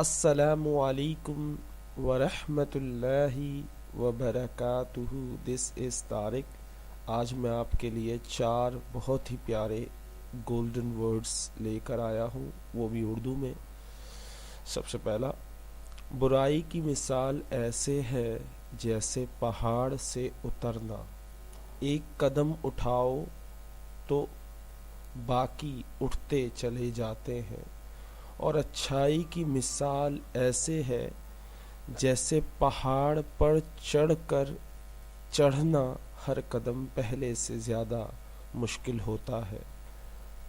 السلام علیکم ورحمۃ اللہ وبرکاتہ. دس از طارق. آج میں آپ کے لیے 4 بہت ہی پیارے گولڈن ورڈز لے کر آیا ہوں، وہ بھی اردو میں. سب سے پہلا، برائی کی مثال ایسے ہے جیسے پہاڑ سے اترنا. ایک قدم اٹھاؤ تو باقی اٹھتے چلے جاتے ہیں. اور اچھائی کی مثال ایسے ہے جیسے پہاڑ پر چڑھ کر چڑھنا ہر قدم پہلے سے زیادہ مشکل ہوتا ہے،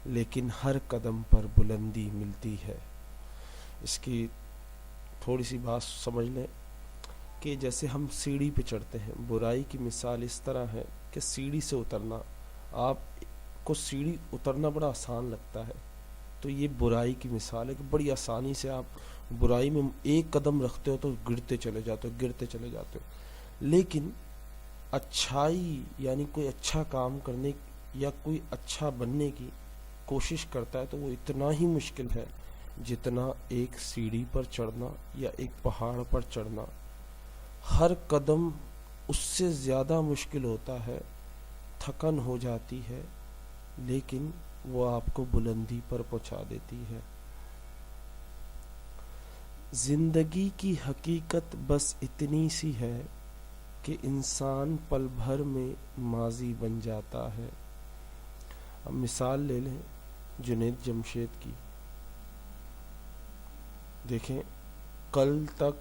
لیکن ہر قدم پر بلندی ملتی ہے. اس کی تھوڑی سی بات سمجھ لیں کہ جیسے ہم سیڑھی پہ چڑھتے ہیں، برائی کی مثال اس طرح ہے کہ سیڑھی سے اترنا. آپ کو سیڑھی اترنا بڑا آسان لگتا ہے، تو یہ برائی کی مثال ہے کہ بڑی آسانی سے آپ برائی میں ایک قدم رکھتے ہو تو گرتے چلے جاتے ہو. لیکن اچھائی یعنی کوئی اچھا کام کرنے یا کوئی اچھا بننے کی کوشش کرتا ہے تو وہ اتنا ہی مشکل ہے جتنا ایک سیڑھی پر چڑھنا یا ایک پہاڑ پر چڑھنا. ہر قدم اس سے زیادہ مشکل ہوتا ہے، تھکن ہو جاتی ہے، لیکن وہ آپ کو بلندی پر پہنچا دیتی ہے. زندگی کی حقیقت بس اتنی سی ہے کہ انسان پل بھر میں ماضی بن جاتا ہے. اب مثال لے لیں جنید جمشید کی. دیکھیں، کل تک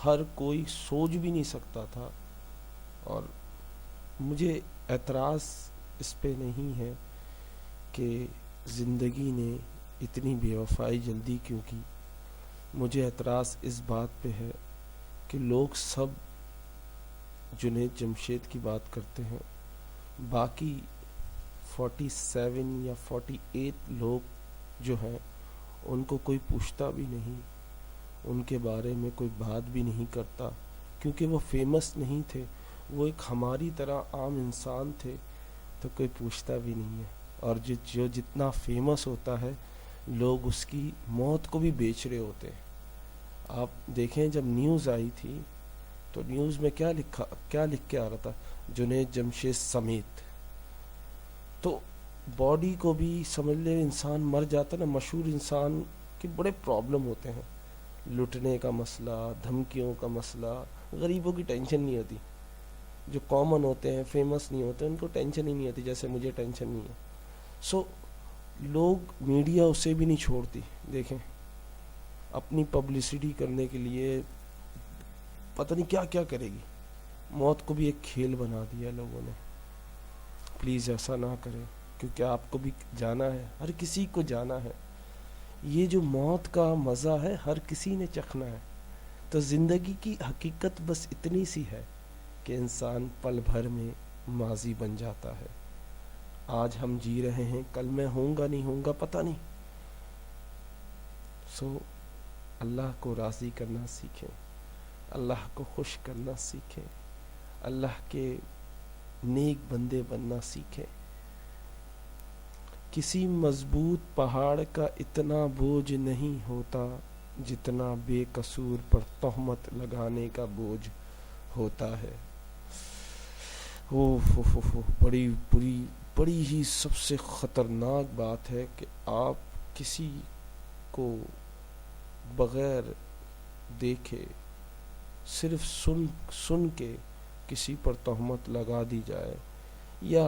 ہر کوئی سوچ بھی نہیں سکتا تھا، اور مجھے اعتراض اس پہ نہیں ہے کہ زندگی نے اتنی بے وفائی جلدی کیوں کی. مجھے اعتراض اس بات پہ ہے کہ لوگ سب جنید جمشید کی بات کرتے ہیں، باقی 47 یا 48 لوگ جو ہیں ان کو کوئی پوچھتا بھی نہیں، ان کے بارے میں کوئی بات بھی نہیں کرتا، کیونکہ وہ فیمس نہیں تھے. وہ ایک ہماری طرح عام انسان تھے، تو کوئی پوچھتا بھی نہیں ہے. اور جو جتنا فیمس ہوتا ہے لوگ اس کی موت کو بھی بیچ رہے ہوتے ہیں. آپ دیکھیں جب نیوز آئی تھی تو نیوز میں کیا لکھ کے آ رہا تھا، جنید جمشید سمیت. تو باڈی کو بھی سمجھ لے، انسان مر جاتا نا، مشہور انسان کے بڑے پرابلم ہوتے ہیں. لٹنے کا مسئلہ، دھمکیوں کا مسئلہ. غریبوں کی ٹینشن نہیں ہوتی، جو کامن ہوتے ہیں، فیمس نہیں ہوتے، ان کو ٹینشن ہی نہیں ہوتی، جیسے مجھے ٹینشن نہیں ہے. سو لوگ، میڈیا اسے بھی نہیں چھوڑتی. دیکھیں، اپنی پبلسٹی کرنے کے لیے پتہ نہیں کیا کیا کرے گی. موت کو بھی ایک کھیل بنا دیا لوگوں نے. پلیز ایسا نہ کریں، کیونکہ آپ کو بھی جانا ہے، ہر کسی کو جانا ہے. یہ جو موت کا مزہ ہے ہر کسی نے چکھنا ہے. تو زندگی کی حقیقت بس اتنی سی ہے کہ انسان پل بھر میں ماضی بن جاتا ہے. آج ہم جی رہے ہیں، کل میں ہوں گا نہیں ہوں گا پتہ نہیں. سو اللہ کو راضی کرنا سیکھیں، اللہ کو خوش کرنا سیکھیں، اللہ کے نیک بندے بننا سیکھیں. کسی مضبوط پہاڑ کا اتنا بوجھ نہیں ہوتا جتنا بے قصور پر تہمت لگانے کا بوجھ ہوتا ہے. بڑی ہی سب سے خطرناک بات ہے کہ آپ کسی کو بغیر دیکھے، صرف سن کے کسی پر تہمت لگا دی جائے، یا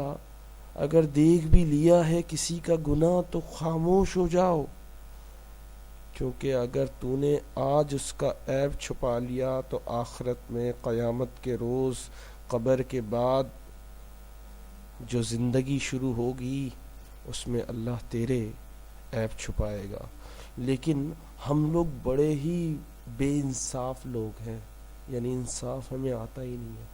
اگر دیکھ بھی لیا ہے کسی کا گناہ تو خاموش ہو جاؤ، کیونکہ اگر تو نے آج اس کا عیب چھپا لیا تو آخرت میں، قیامت کے روز، قبر کے بعد جو زندگی شروع ہوگی اس میں اللہ تیرے عیب چھپائے گا. لیکن ہم لوگ بڑے ہی بے انصاف لوگ ہیں، یعنی انصاف ہمیں آتا ہی نہیں ہے.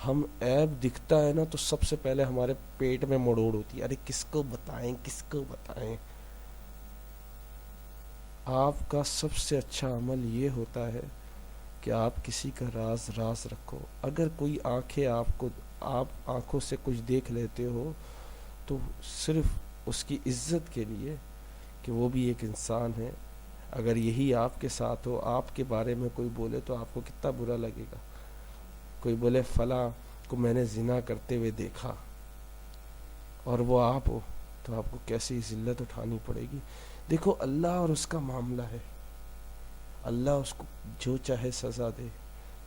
ہم عیب دکھتا ہے نا تو سب سے پہلے ہمارے پیٹ میں مڑوڑ ہوتی ہے، ارے کس کو بتائیں. آپ کا سب سے اچھا عمل یہ ہوتا ہے کہ آپ کسی کا راز رکھو. اگر کوئی آپ آنکھوں سے کچھ دیکھ لیتے ہو تو صرف اس کی عزت کے لیے کہ وہ بھی ایک انسان ہے، اگر یہی آپ کے ساتھ ہو, آپ کے بارے میں کوئی بولے تو آپ کو کتنا برا لگے گا. کوئی بولے فلاں کو میں نے زنا کرتے ہوئے دیکھا اور وہ آپ ہو, تو آپ کو کیسی ذلت اٹھانی پڑے گی. دیکھو اللہ اور اس کا معاملہ ہے, اللہ اس کو جو چاہے سزا دے,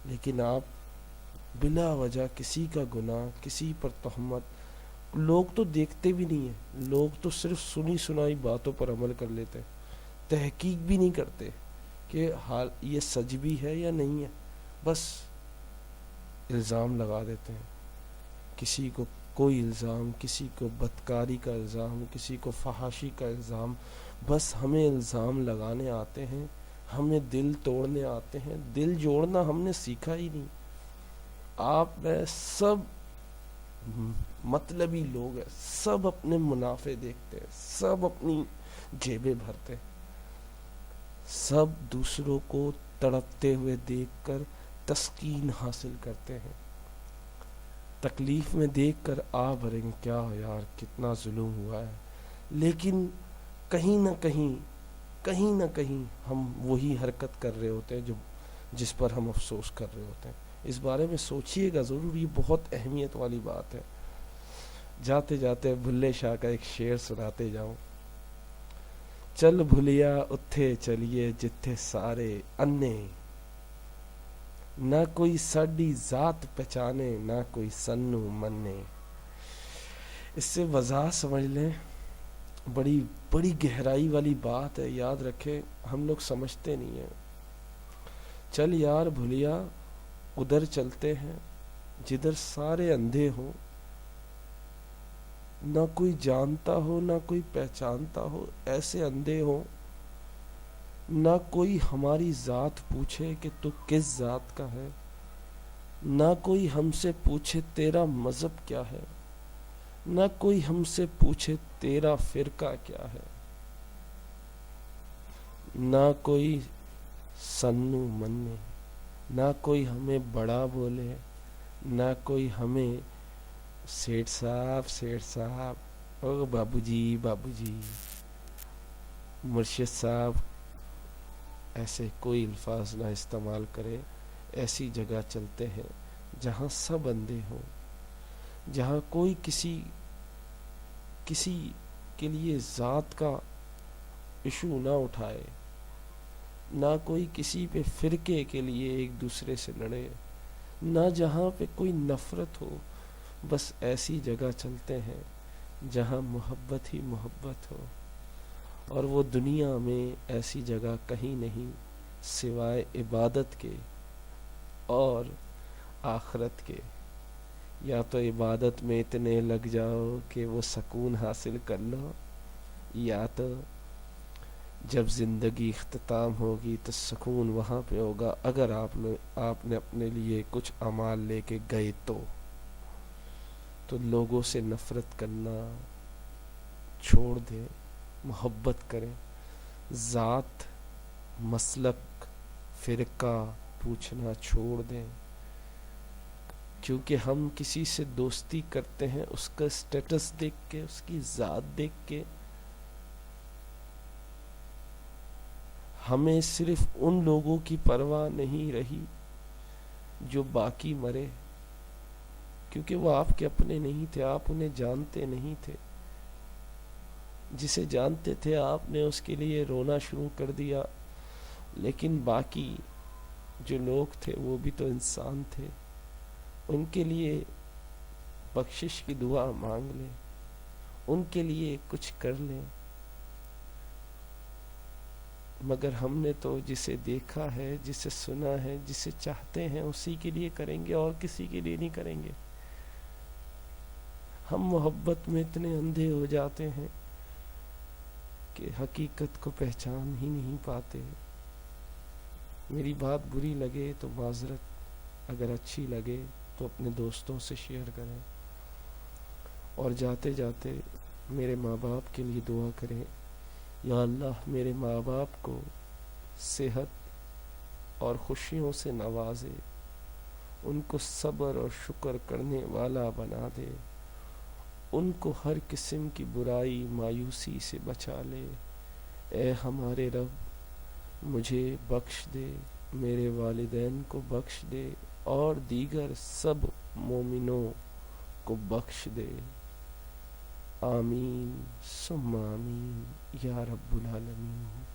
لیکن آپ بلا وجہ کسی کا گناہ, کسی پر تہمت, لوگ تو دیکھتے بھی نہیں ہیں, لوگ تو صرف سنی سنائی باتوں پر عمل کر لیتے ہیں, تحقیق بھی نہیں کرتے کہ حال یہ سچ بھی ہے یا نہیں ہے, بس الزام لگا دیتے ہیں. کسی کو کوئی الزام, کسی کو بدکاری کا الزام, کسی کو فحاشی کا الزام, بس ہمیں الزام لگانے آتے ہیں, ہمیں دل توڑنے آتے ہیں. دل جوڑنا ہم نے سیکھا ہی نہیں. آپ میں سب مطلبی لوگ ہیں, سب اپنے منافع دیکھتے ہیں, سب اپنی جیبیں بھرتے ہیں, سب دوسروں کو تڑپتے ہوئے دیکھ کر تسکین حاصل کرتے ہیں, تکلیف میں دیکھ کر آ بھریں گے کیا یار کتنا ظلم ہوا ہے. لیکن کہیں نہ کہیں ہم وہی حرکت کر رہے ہوتے ہیں جس پر ہم افسوس کر رہے ہوتے ہیں. اس بارے میں سوچئے گا ضرور, یہ بہت اہمیت والی بات ہے. جاتے جاتے بھلے شاہ کا ایک شعر سناتے جاؤں. چل بھلیا اتھے چلیے جتھے سارے انے, نہ کوئی ساڈی ذات پہچانے نہ کوئی سنو منے. اس سے وضاحت سمجھ لیں, بڑی گہرائی والی بات ہے. یاد رکھیں, ہم لوگ سمجھتے نہیں ہیں. چل یار بھلیا ادھر چلتے ہیں جدھر سارے اندھے ہوں, نہ کوئی جانتا ہو نہ کوئی پہچانتا ہو, ایسے اندھے ہوں, نہ کوئی ہماری ذات پوچھے کہ تو کس ذات کا ہے, نہ کوئی ہم سے پوچھے تیرا مذہب کیا ہے, نہ کوئی ہم سے پوچھے تیرا فرقہ کیا ہے, نہ کوئی سنو مننے, نہ کوئی ہمیں بڑا بولے, نہ کوئی ہمیں سیٹھ صاحب, او بابو جی, مرشد صاحب, ایسے کوئی الفاظ نہ استعمال کرے. ایسی جگہ چلتے ہیں جہاں سب اندھے ہوں, جہاں کوئی کسی کے لیے ذات کا ایشو نہ اٹھائے, نہ کوئی کسی پہ فرقے کے لیے ایک دوسرے سے لڑے, نہ جہاں پہ کوئی نفرت ہو. بس ایسی جگہ چلتے ہیں جہاں محبت ہی محبت ہو, اور وہ دنیا میں ایسی جگہ کہیں نہیں سوائے عبادت کے اور آخرت کے. یا تو عبادت میں اتنے لگ جاؤ کہ وہ سکون حاصل کر لو, یا تو جب زندگی اختتام ہوگی تو سکون وہاں پہ ہوگا اگر آپ نے اپنے لیے کچھ اعمال لے کے گئے تو لوگوں سے نفرت کرنا چھوڑ دیں, محبت کریں. ذات, مسلک, فرقہ پوچھنا چھوڑ دیں, کیونکہ ہم کسی سے دوستی کرتے ہیں اس کا اسٹیٹس دیکھ کے, اس کی ذات دیکھ کے. ہمیں صرف ان لوگوں کی پرواہ نہیں رہی جو باقی مرے, کیونکہ وہ آپ کے اپنے نہیں تھے, آپ انہیں جانتے نہیں تھے. جسے جانتے تھے آپ نے اس کے لیے رونا شروع کر دیا, لیکن باقی جو لوگ تھے وہ بھی تو انسان تھے, ان کے لیے بخشش کی دعا مانگ لیں, ان کے لیے کچھ کر لیں. مگر ہم نے تو جسے دیکھا ہے, جسے سنا ہے, جسے چاہتے ہیں اسی کے لیے کریں گے, اور کسی کے لیے نہیں کریں گے. ہم محبت میں اتنے اندھے ہو جاتے ہیں کہ حقیقت کو پہچان ہی نہیں پاتے. میری بات بری لگے تو معذرت, اگر اچھی لگے تو اپنے دوستوں سے شیئر کریں, اور جاتے جاتے میرے ماں باپ کے لیے دعا کریں. یا اللہ میرے ماں باپ کو صحت اور خوشیوں سے نوازے, ان کو صبر اور شکر کرنے والا بنا دے, ان کو ہر قسم کی برائی مایوسی سے بچا لے. اے ہمارے رب, مجھے بخش دے، میرے والدین کو بخش دے، اور دیگر سب مومنوں کو بخش دے۔ آمین ثم آمین یا رب العالمین۔